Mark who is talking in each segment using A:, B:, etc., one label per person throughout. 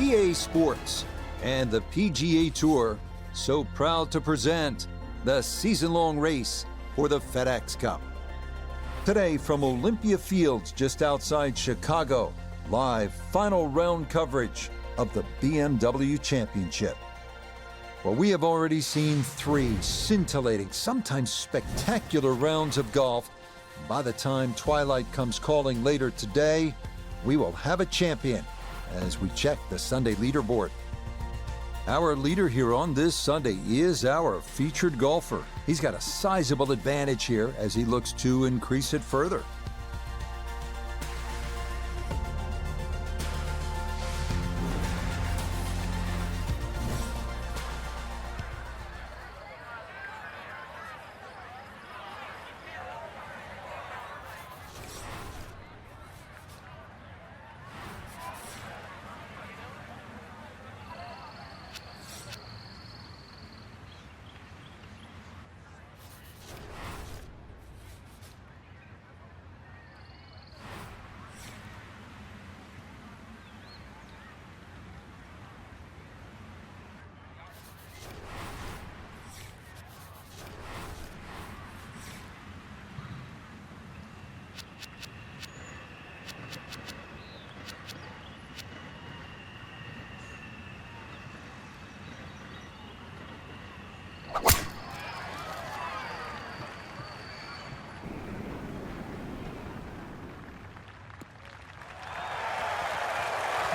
A: EA Sports and the PGA Tour so proud to present the season-long race for the FedEx Cup. Today from Olympia Fields just outside Chicago, live final round coverage of the BMW Championship. Well, we have already seen 3 scintillating, sometimes spectacular rounds of golf. By the time twilight comes calling later today, we will have a champion as we check the Sunday leaderboard. Our leader here on this Sunday is our featured golfer. He's got a sizable advantage here as he looks to increase it further.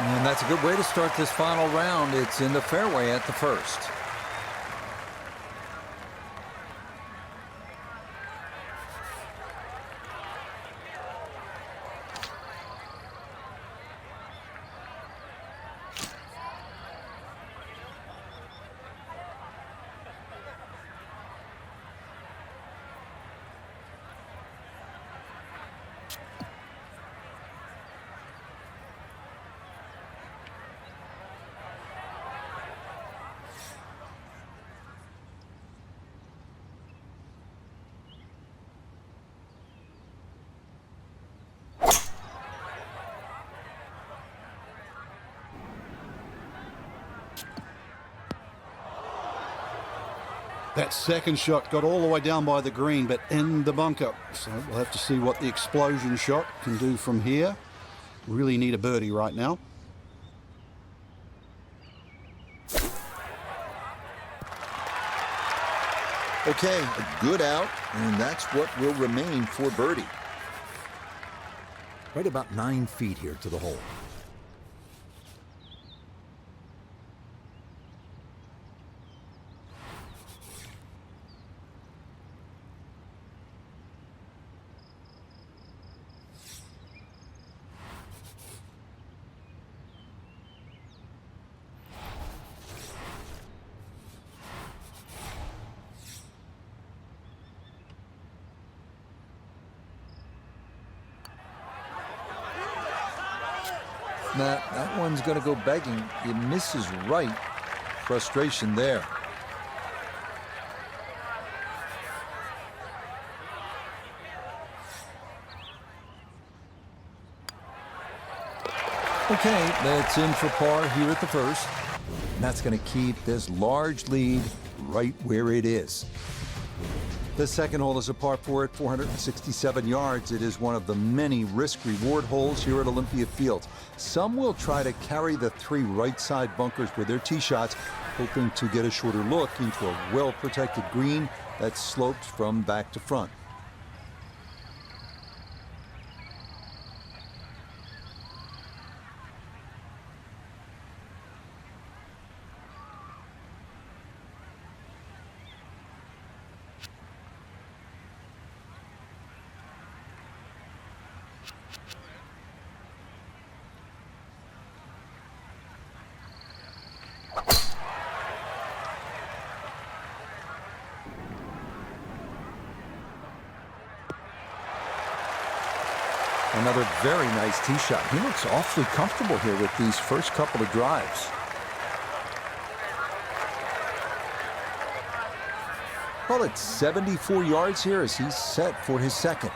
A: And that's a good way to start this final round. It's in the fairway at the first.
B: That second shot got all the way down by the green, but in the bunker. So we'll have to see what the explosion shot can do from here. Really need a birdie right now.
A: Okay, a good out, and that's what will remain for birdie. Right about 9 feet here to the hole. That one's going to go begging. It misses right. Frustration there. Okay, that's in for par here at the first. And that's going to keep this large lead right where it is. The second hole is a par 4 at 467 yards. It is one of the many risk-reward holes here at Olympia Fields. Some will try to carry the 3 right-side bunkers with their tee shots, hoping to get a shorter look into a well-protected green that slopes from back to front. Another very nice tee shot. He looks awfully comfortable here with these first couple of drives. Well, it's 74 yards here as he's set for his second.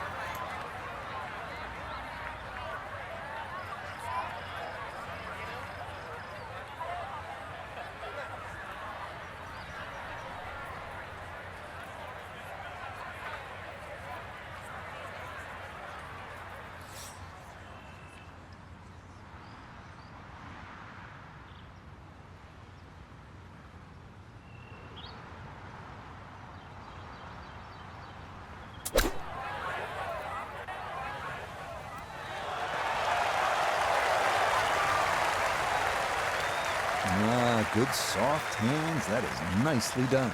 A: good soft hands. That is nicely done.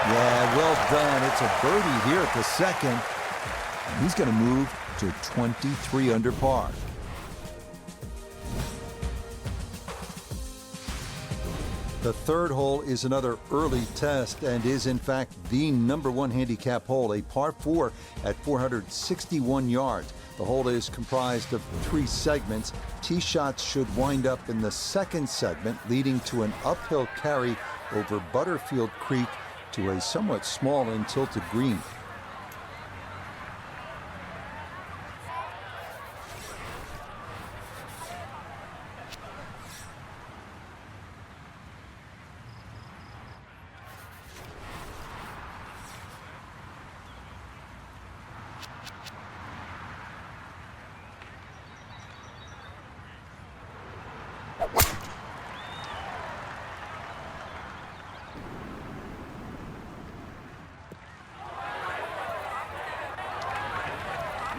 A: Yeah, well done. It's a birdie here at the second. And he's going to move to 23 under par. The third hole is another early test and is in fact the #1 handicap hole, a par 4 at 461 yards. The hole is comprised of 3 segments. Tee shots should wind up in the second segment, leading to an uphill carry over Butterfield Creek to a somewhat small and tilted green.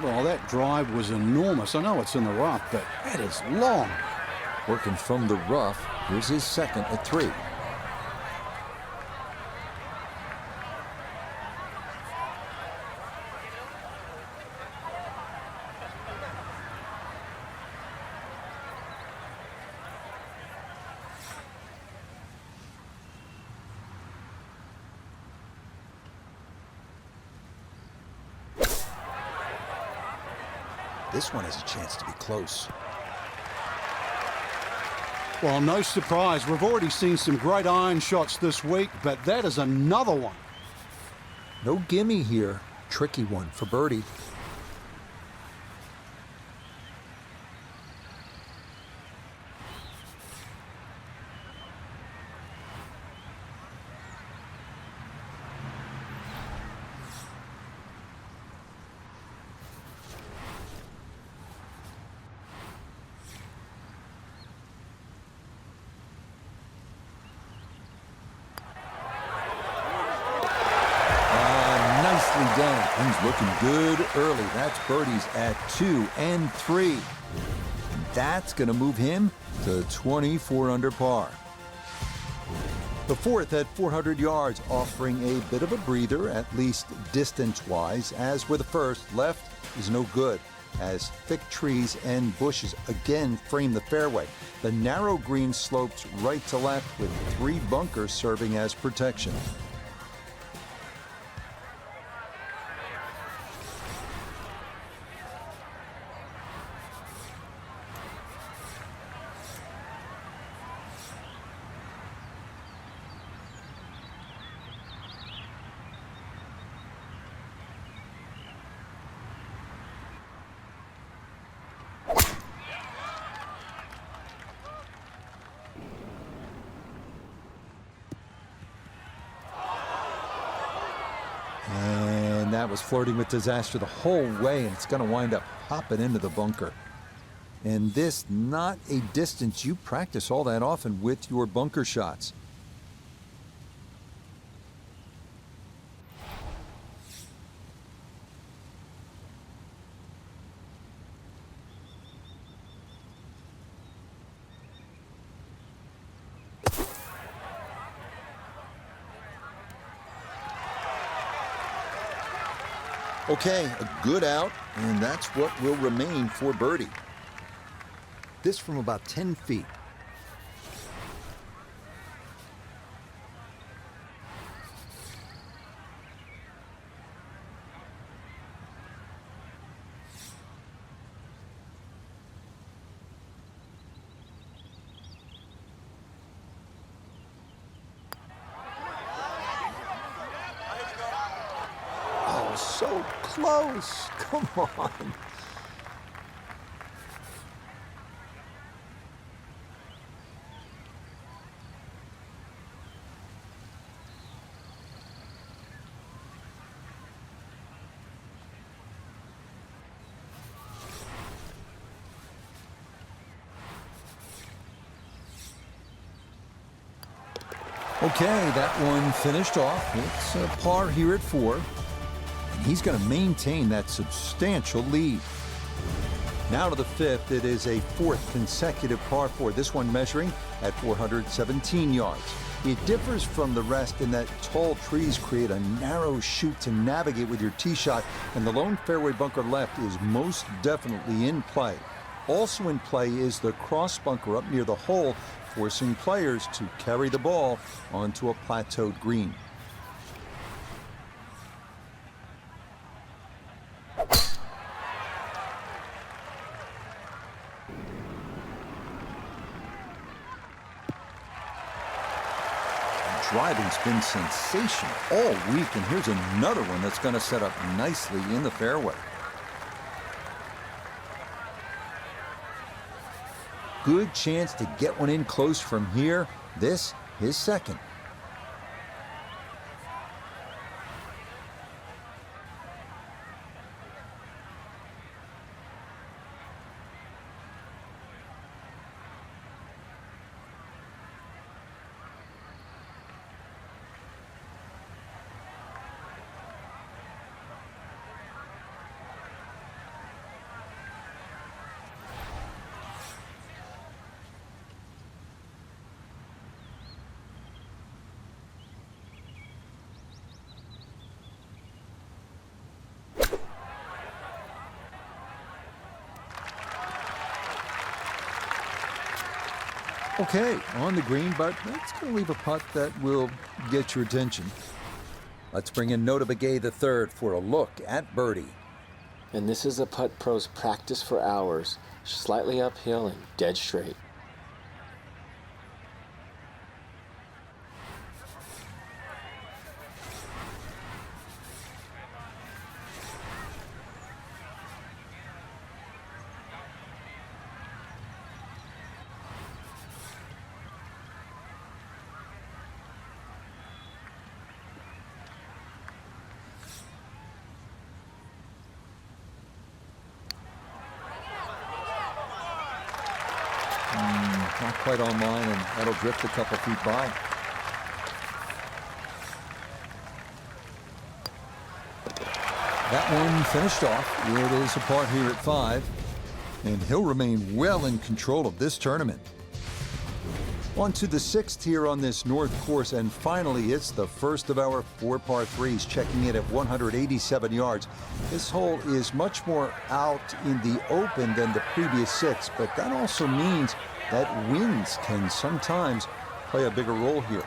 B: Well, that drive was enormous. I know it's in the rough, but that is long.
A: Working from the rough, here's his second at 3. This one has a chance to be close.
B: Well, no surprise. We've already seen some great iron shots this week, but that is another one.
A: No gimme here. Tricky one for birdie. Done. He's looking good early. That's birdies at 2 and 3. And that's going to move him to 24 under par. The fourth at 400 yards, offering a bit of a breather, at least distance-wise. As with the first, left is no good, as thick trees and bushes again frame the fairway. The narrow green slopes right to left with 3 bunkers serving as protection. And that was flirting with disaster the whole way, and it's going to wind up hopping into the bunker. And this, not a distance you practice all that often with your bunker shots. Okay, a good out, and that's what will remain for birdie. This from about 10 feet. Oh, so close. Come on. Okay, that one finished off. It's a par here at 4. And he's going to maintain that substantial lead. Now to the 5th. It is a 4th consecutive par 4. This one measuring at 417 yards. It differs from the rest in that tall trees create a narrow chute to navigate with your tee shot, and the lone fairway bunker left is most definitely in play. Also in play is the cross bunker up near the hole, forcing players to carry the ball onto a plateaued green. Driving's been sensational all week, and here's another one that's going to set up nicely in the fairway. Good chance to get one in close from here. This, his second. Okay, on the green, but that's going to leave a putt that will get your attention. Let's bring in Nota Begay III for a look at birdie.
C: And this is a putt pros practice for hours, slightly uphill and dead straight.
A: Not quite on line, and that'll drift a couple feet by. That one finished off. It is a par here at 5, and he'll remain well in control of this tournament. On to the 6th here on this north course, and finally it's the first of our 4 par 3s, checking in at 187 yards. This hole is much more out in the open than the previous 6, but that also means that winds can sometimes play a bigger role here.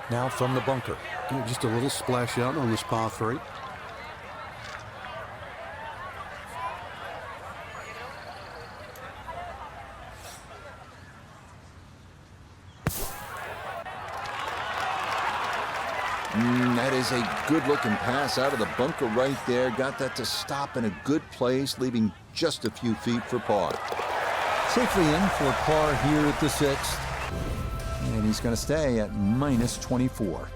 A: Now from the bunker.
B: Just a little splash out on this par 3.
A: That is a good-looking pass out of the bunker right there. Got that to stop in a good place, leaving just a few feet for par. Safely in for par here at the 6th. And he's going to stay at -24.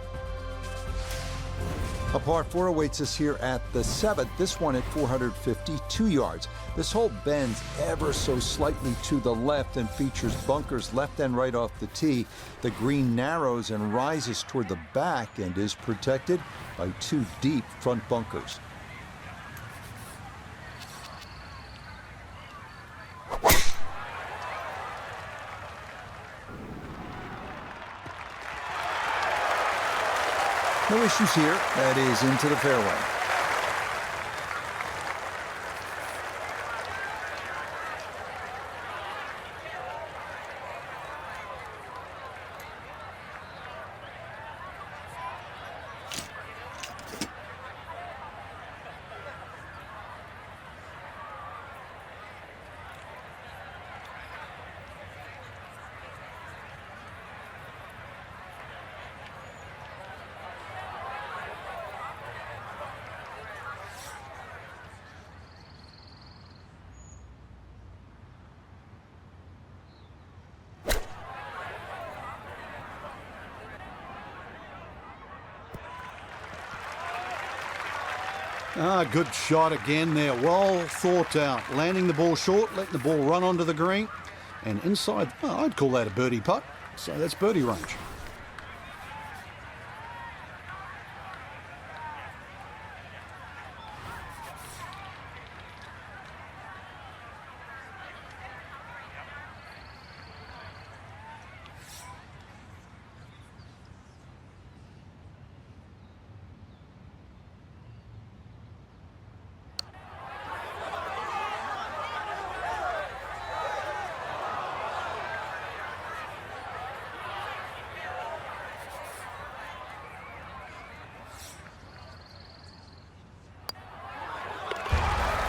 A: A par 4 awaits us here at the 7th, this one at 452 yards. This hole bends ever so slightly to the left and features bunkers left and right off the tee. The green narrows and rises toward the back and is protected by 2 deep front bunkers. No issues here. That is into the fairway.
B: Good shot again there. Well thought out. Landing the ball short, letting the ball run onto the green. And inside, well, I'd call that a birdie putt. So that's birdie range.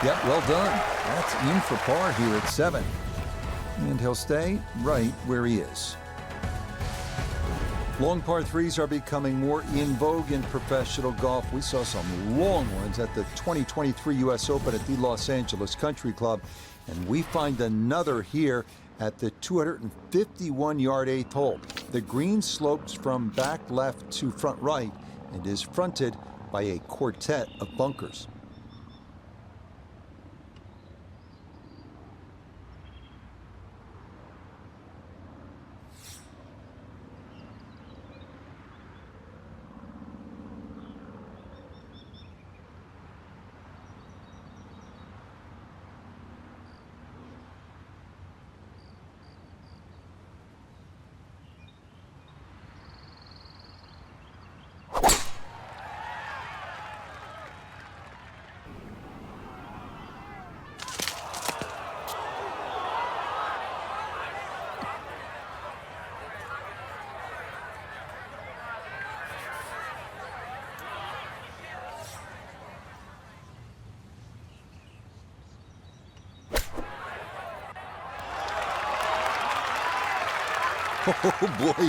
A: Yep, well done. That's in for par here at 7. And he'll stay right where he is. Long par 3s are becoming more in vogue in professional golf. We saw some long ones at the 2023 U.S. Open at the Los Angeles Country Club. And we find another here at the 251-yard 8th hole. The green slopes from back left to front right and is fronted by a quartet of bunkers. Oh boy,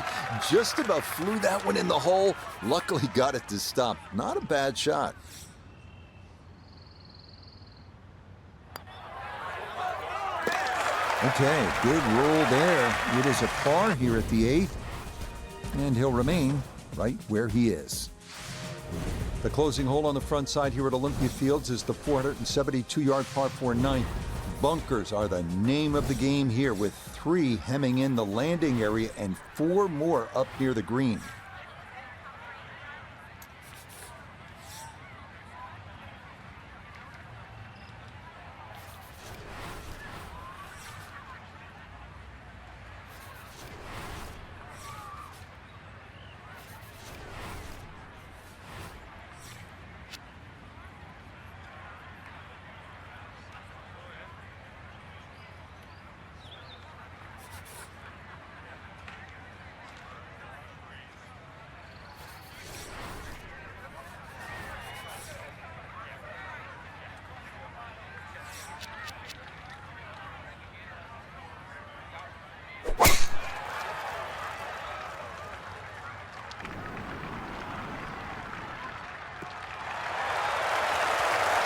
A: just about flew that one in the hole. Luckily got it to stop. Not a bad shot. Okay, good roll there. It is a par here at the 8th, and he'll remain right where he is. The closing hole on the front side here at Olympia Fields is the 472-yard par 4 9th. Bunkers are the name of the game here, with 3 hemming in the landing area and 4 more up near the green.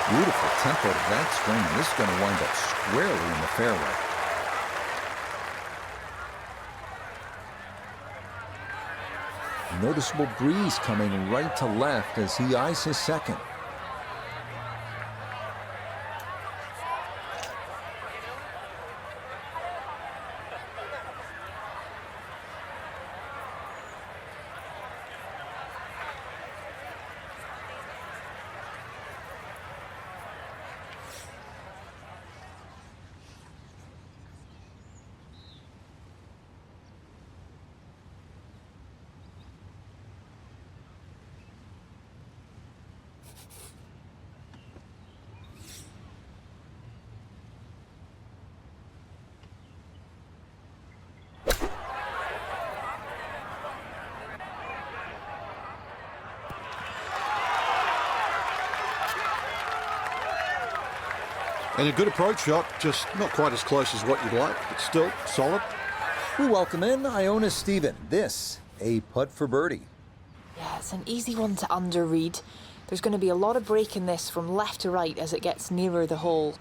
A: Beautiful tempo to that swing, and this is going to wind up squarely in the fairway. Noticeable breeze coming right to left as he eyes his second.
B: And a good approach shot, just not quite as close as what you'd like, but still solid.
A: We welcome in Iona Stephen. This, a putt for birdie.
D: Yeah, it's an easy one to underread. There's going to be a lot of break in this from left to right as it gets nearer the hole.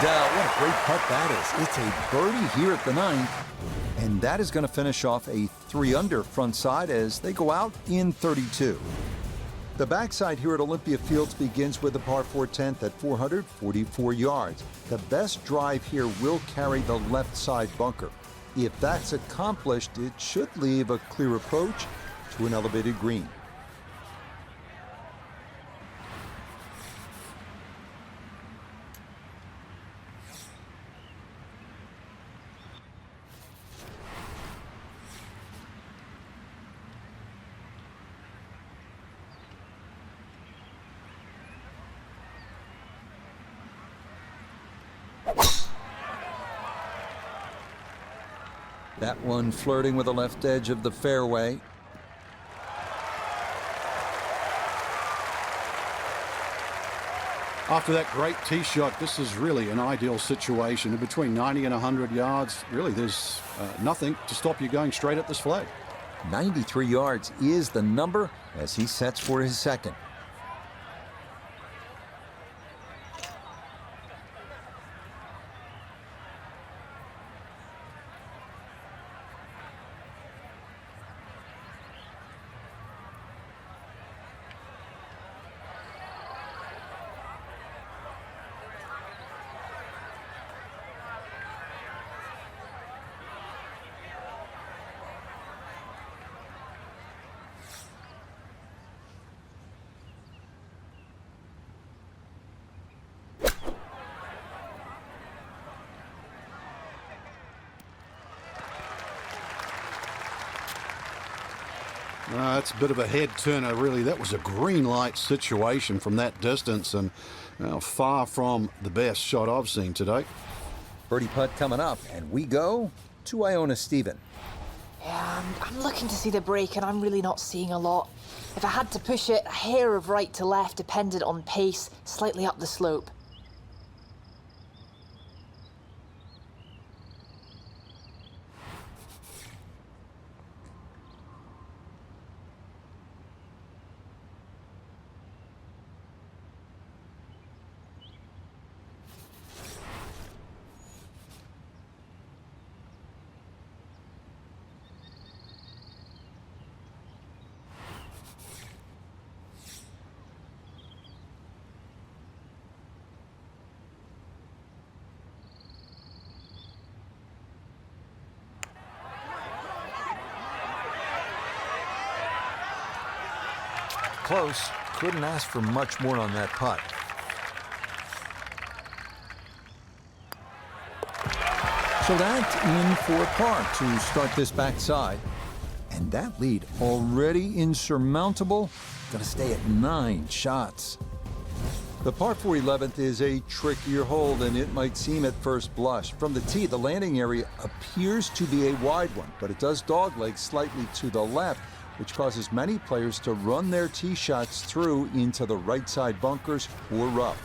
A: What a great putt that is. It's a birdie here at the 9th, and that is going to finish off a 3-under front side as they go out in 32. The backside here at Olympia Fields begins with the par 4 10th at 444 yards. The best drive here will carry the left side bunker. If that's accomplished, it should leave a clear approach to an elevated green. That one flirting with the left edge of the fairway.
B: After that great tee shot, this is really an ideal situation. Between 90 and 100 yards, really there's nothing to stop you going straight at this flag.
A: 93 yards is the number as he sets for his second.
B: That's a bit of a head turner, really. That was a green light situation from that distance, and far from the best shot I've seen today.
A: Birdie putt coming up, and we go to Iona Stephen.
D: Yeah, I'm looking to see the break, and I'm really not seeing a lot. If I had to push it, a hair of right to left dependent on pace, slightly up the slope.
A: Close. Couldn't ask for much more on that putt. So that's in for par to start this backside. And that lead already insurmountable. Gonna stay at 9 shots. The par 4 11th is a trickier hole than it might seem at first blush. From the tee, the landing area appears to be a wide one, but it does dogleg slightly to the left, which causes many players to run their tee shots through into the right side bunkers or rough.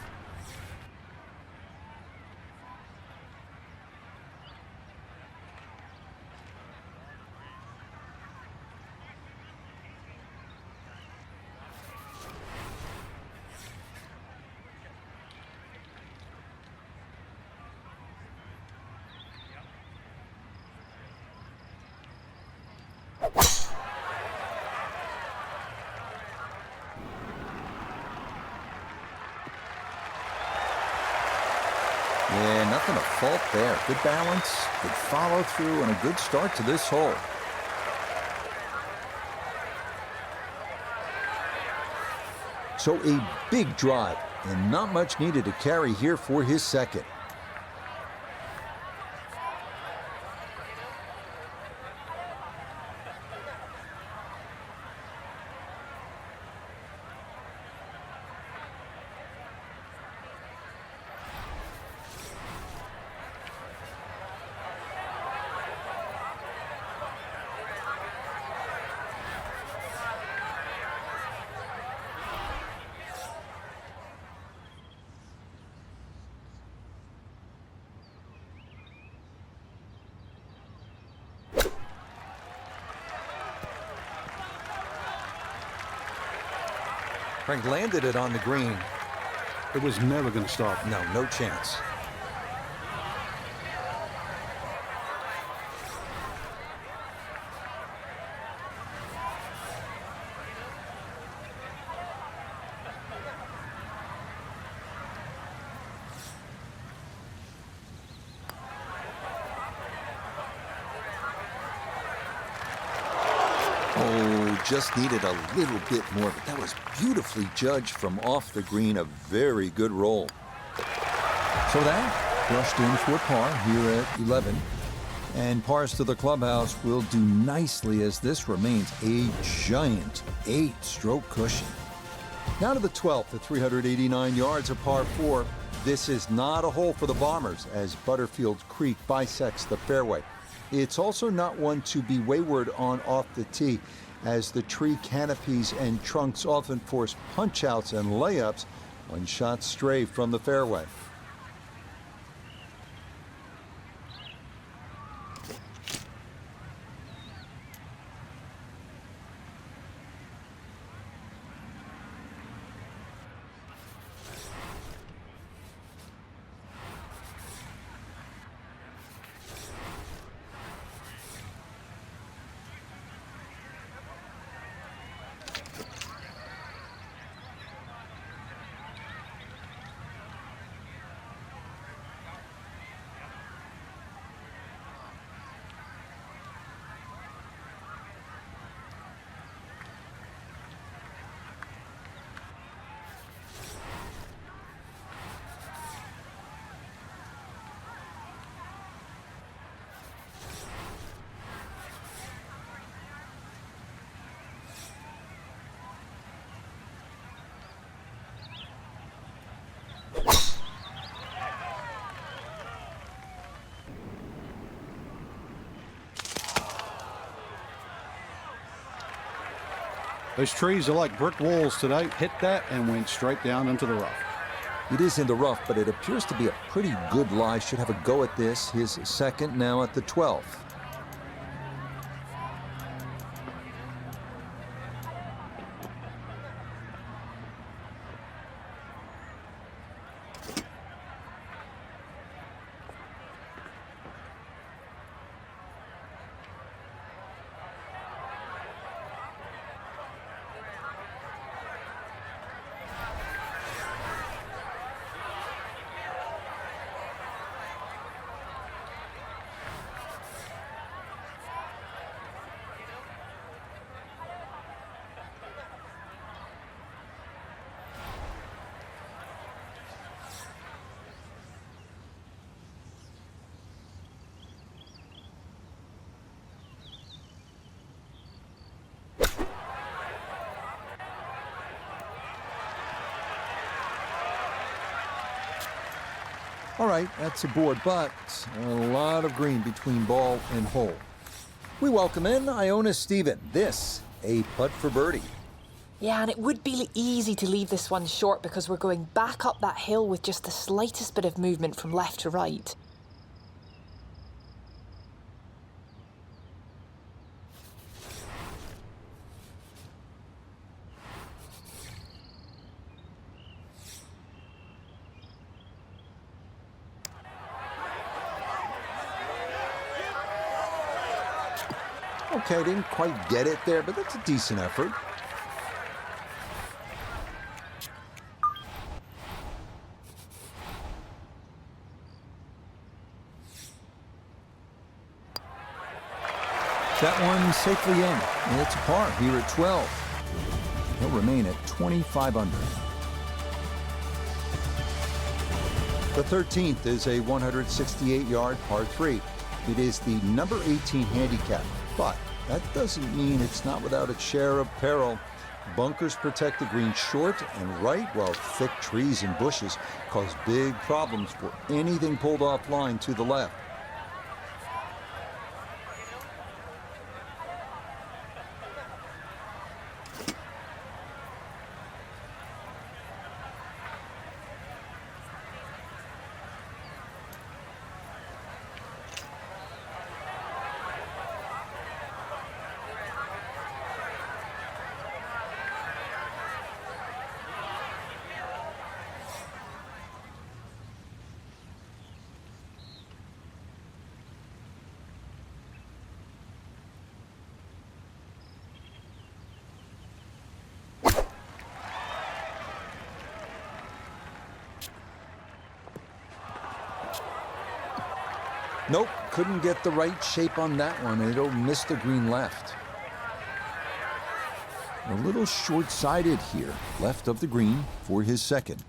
A: Yeah, nothing to fault there. Good balance, good follow through, and a good start to this hole. So a big drive, and not much needed to carry here for his second. Frank landed it on the green.
B: It was never going to stop.
A: No, no chance. Oh, just needed a little bit more, but that was beautifully judged from off the green. A very good roll. So that brushed in for par here at 11. And pars to the clubhouse will do nicely as this remains a giant 8-stroke cushion. Now to the 12th at 389 yards, a par 4. This is not a hole for the Bombers as Butterfield Creek bisects the fairway. It's also not one to be wayward on off the tee, as the tree canopies and trunks often force punch-outs and layups when shots stray from the fairway.
B: Those trees are like brick walls today. Hit that and went straight down into the rough.
A: It is in the rough, but it appears to be a pretty good lie. Should have a go at this. His second now at the 12th. All right, that's a board, but a lot of green between ball and hole. We welcome in Iona Stephen. This, a putt for birdie.
D: Yeah, and it would be easy to leave this one short because we're going back up that hill with just the slightest bit of movement from left to right.
A: Okay, didn't quite get it there, but that's a decent effort. That one safely in, and it's a par here at 12. He'll remain at 25 under. The 13th is a 168-yard par 3. It is the number 18 handicap, but that doesn't mean it's not without its share of peril. Bunkers protect the green short and right, while thick trees and bushes cause big problems for anything pulled offline to the left. Nope, couldn't get the right shape on that one. It'll miss the green left. A little short-sided here, left of the green for his second.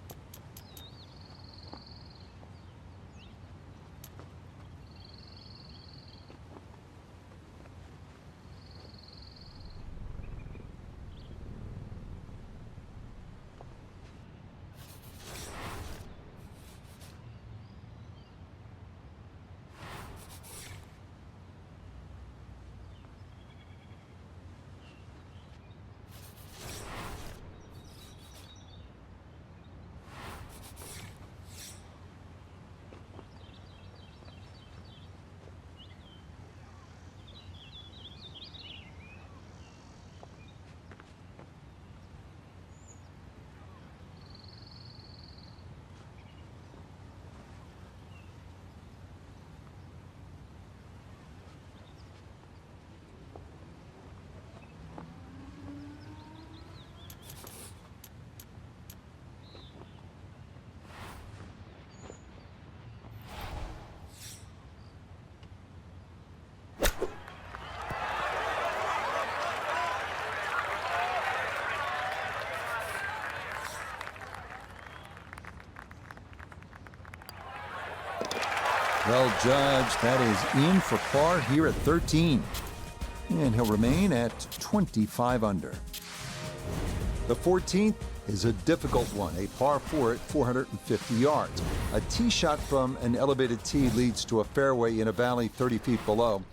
A: Well judged. That is in for par here at 13. And he'll remain at 25 under. The 14th is a difficult one, a par 4 at 450 yards. A tee shot from an elevated tee leads to a fairway in a valley 30 feet below.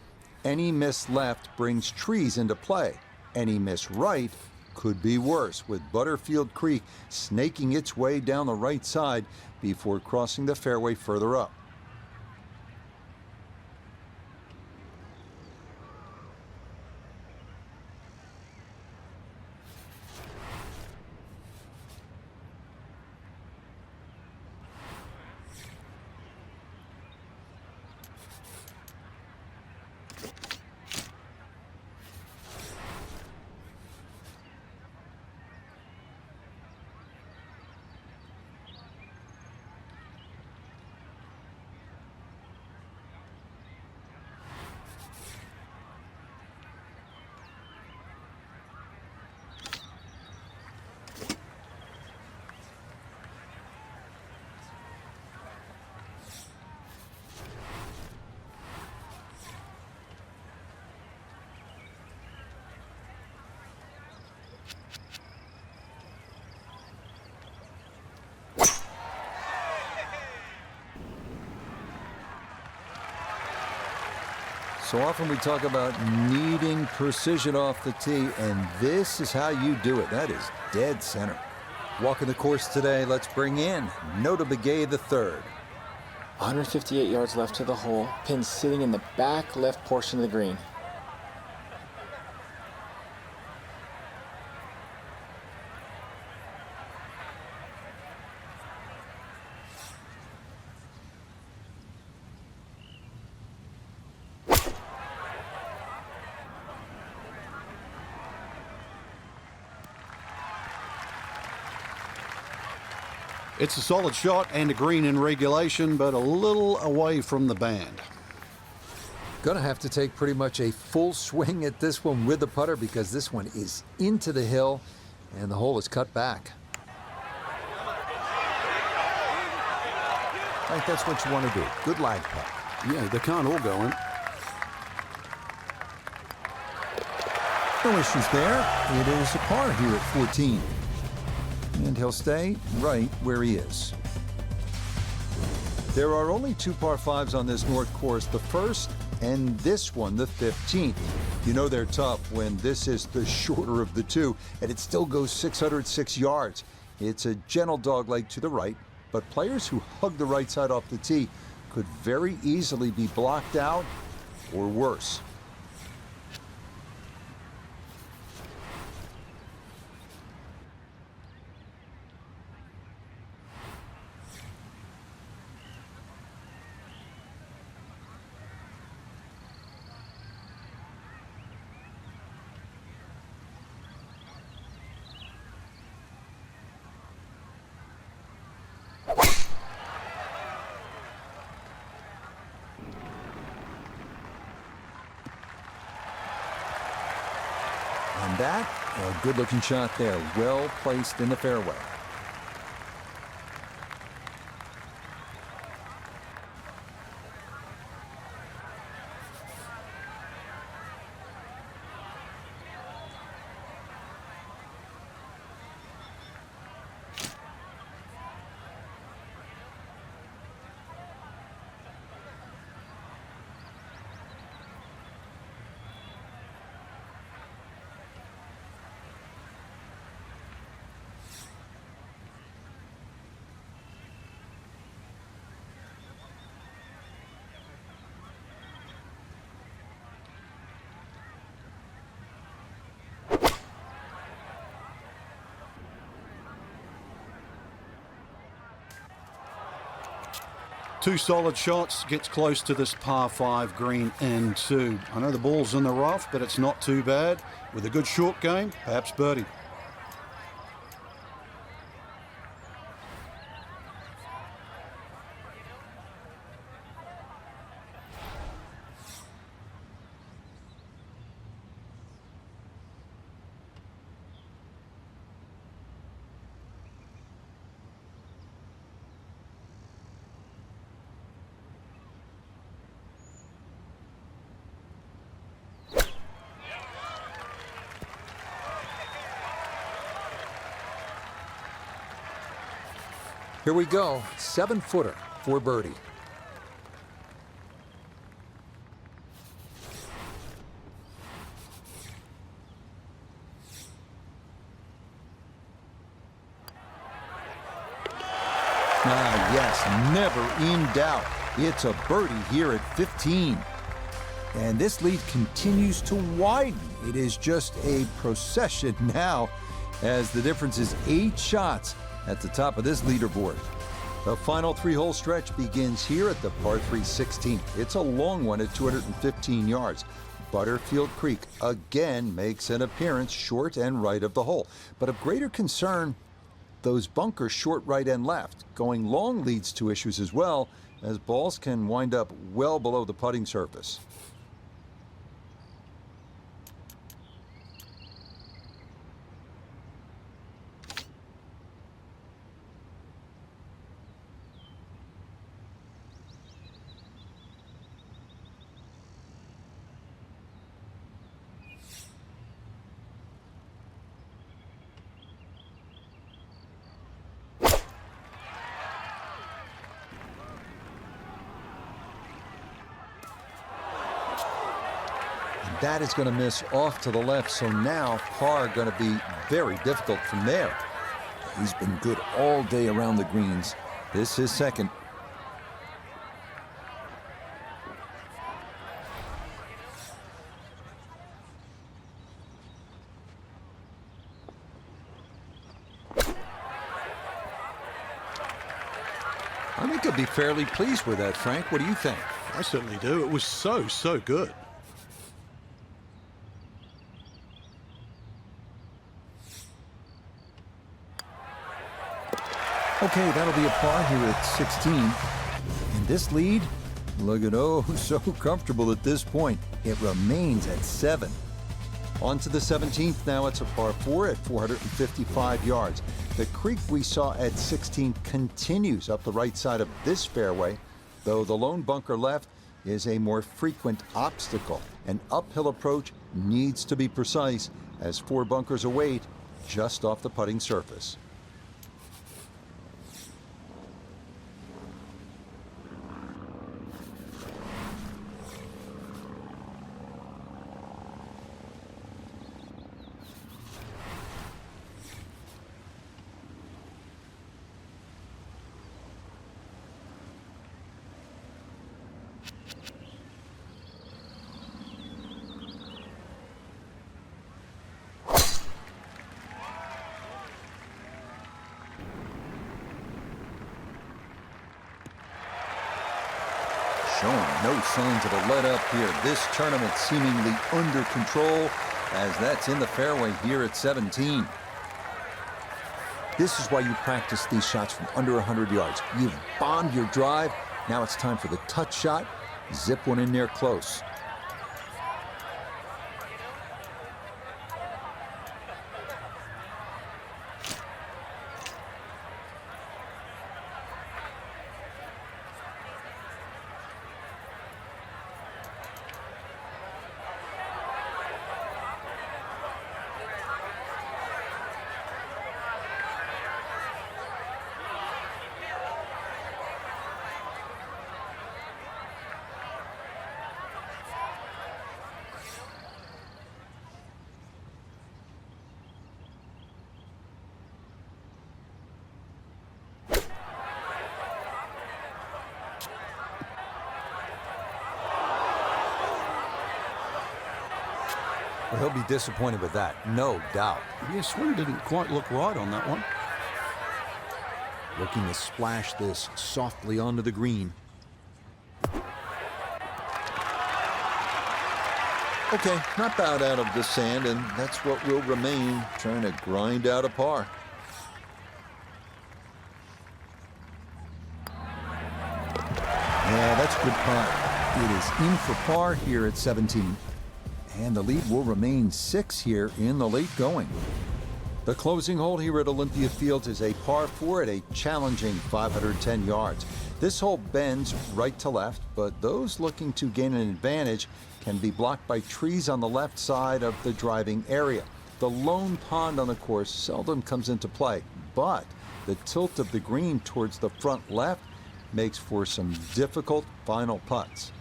A: Any miss left brings trees into play. Any miss right could be worse, with Butterfield Creek snaking its way down the right side before crossing the fairway further up. So often we talk about needing precision off the tee, and this is how you do it. That is dead center. Walking the course today, let's bring in Nota Begay the third.
C: 158 yards left to the hole. Pin sitting in the back left portion of the green.
B: It's a solid shot and a green in regulation, but a little away from the band.
A: Gonna have to take pretty much a full swing at this one with the putter, because this one is into the hill and the hole is cut back. I think that's what you want to do. Good lag putt.
B: Yeah, they can't all go in.
A: No issues there. It is a par here at 14. And he'll stay right where he is. There are only two par fives on this North course, the first and this one, the 15th. You know they're tough when this is the shorter of the two, and it still goes 606 yards. It's a gentle dogleg to the right, but players who hug the right side off the tee could very easily be blocked out or worse. And that, a good-looking shot there, well placed in the fairway.
B: Two solid shots, gets close to this par 5 green and 2. I know the ball's in the rough, but it's not too bad. With a good short game, perhaps birdie.
A: Here we go, 7-footer for birdie. Yes, never in doubt. It's a birdie here at 15. And this lead continues to widen. It is just a procession now, as the difference is 8 shots at the top of this leaderboard. The final 3-hole stretch begins here at the par 3 16th. It's a long one at 215 yards. Butterfield Creek again makes an appearance short and right of the hole. But of greater concern, those bunkers short right and left. Going long leads to issues as well, as balls can wind up well below the putting surface. That is going to miss off to the left, so now par going to be very difficult from there. He's been good all day around the greens. This is second. I think I'd be fairly pleased with that, Frank. What do you think?
B: I certainly do. It was so good.
A: Okay, that'll be a par here at 16. And this lead, look at, oh, so comfortable at this point. It remains at 7. On to the 17th now. It's a par 4 at 455 yards. The creek we saw at 16 continues up the right side of this fairway, though the lone bunker left is a more frequent obstacle. An uphill approach needs to be precise, as 4 bunkers await just off the putting surface. Showing no signs of a let-up here. This tournament seemingly under control, as that's in the fairway here at 17. This is why you practice these shots from under 100 yards. You've bombed your drive. Now it's time for the touch shot. Zip one in there close. Well, he'll be disappointed with that, no doubt.
B: Yeah, swing didn't quite look right on that one.
A: Looking to splash this softly onto the green. Okay, not bad out of the sand, and that's what will remain, trying to grind out a par. Yeah, that's a good putt. It is in for par here at 17. And the lead will remain 6 here in the late going. The closing hole here at Olympia Fields is a par 4 at a challenging 510 yards. This hole bends right to left, but those looking to gain an advantage can be blocked by trees on the left side of the driving area. The lone pond on the course seldom comes into play, but the tilt of the green towards the front left makes for some difficult final putts.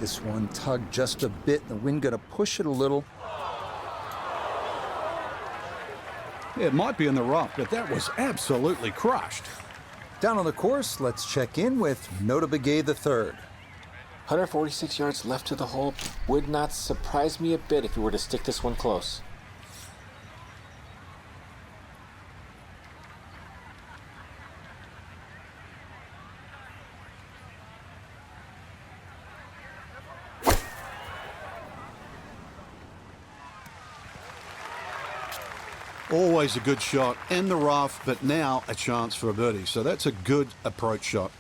A: This one tugged just a bit, the wind gonna push it a little.
B: Yeah, it might be in the rough, but that was absolutely crushed.
A: Down on the course, let's check in with Nota Begay III.
C: 146 yards left to the hole. Would not surprise me a bit if we were to stick this one close.
B: Always a good shot in the rough, but now a chance for a birdie. So that's a good approach shot.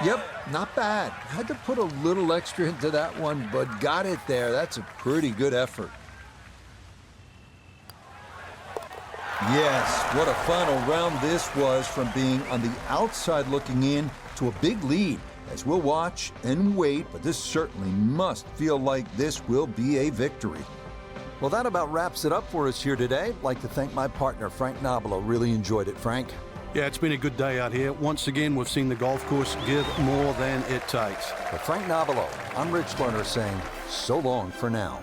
A: Yep, not bad. Had to put a little extra into that one, but got it there. That's a pretty good effort. Yes, what a final round this was, from being on the outside looking in to a big lead. As we'll watch and wait, but this certainly must feel like this will be a victory. Well, that about wraps it up for us here today. I'd like to thank my partner, Frank Nobilo. Really enjoyed it, Frank.
B: Yeah, it's been a good day out here. Once again, we've seen the golf course give more than it takes.
A: For Frank Nobilo, I'm Rich Lerner saying so long for now.